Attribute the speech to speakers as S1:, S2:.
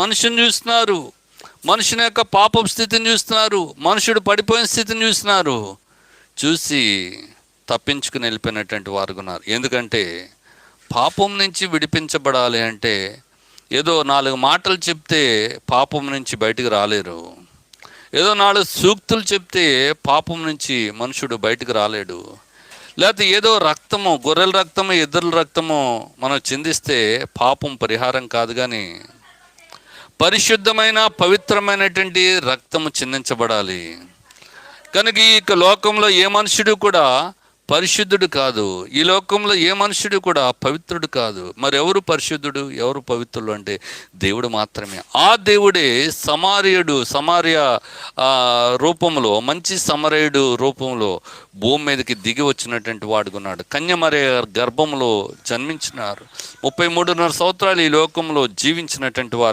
S1: మనుషుని చూస్తున్నారు, మనుషుని యొక్క పాపం స్థితిని చూస్తున్నారు, మనుషుడు పడిపోయిన స్థితిని చూస్తున్నారు. చూసి తప్పించుకుని వెళ్ళిపోయినటువంటి వారు ఉన్నారు. ఎందుకంటే పాపం నుంచి విడిపించబడాలి అంటే ఏదో 4 మాటలు చెప్తే పాపం నుంచి బయటకు రాలేరు. ఏదో 4 సూక్తులు చెప్తే పాపం నుంచి మనుషుడు బయటకు రాలేడు. లేకపోతే ఏదో రక్తము, గొర్రెల రక్తము, ఎద్దుల రక్తము మనం చిందిస్తే పాపం పరిహారం కాదు. కానీ పరిశుద్ధమైన పవిత్రమైనటువంటి రక్తము చిందించబడాలి. కనుక ఈ లోకంలో ఏ మనుషుడు కూడా పరిశుద్ధుడు కాదు, ఈ లోకంలో ఏ మనుషుడు కూడా పవిత్రుడు కాదు. మరి ఎవరు పరిశుద్ధుడు, ఎవరు పవిత్రులు అంటే దేవుడు మాత్రమే. ఆ దేవుడే సమరియా రూపంలో, మంచి సమరయుడు రూపంలో భూమి మీదకి దిగి వచ్చినటువంటి వాడుకున్నాడు. కన్యమరియ గర్భంలో జన్మించినారు. 33.5 సంవత్సరాలు ఈ లోకంలో జీవించినటువంటి వారు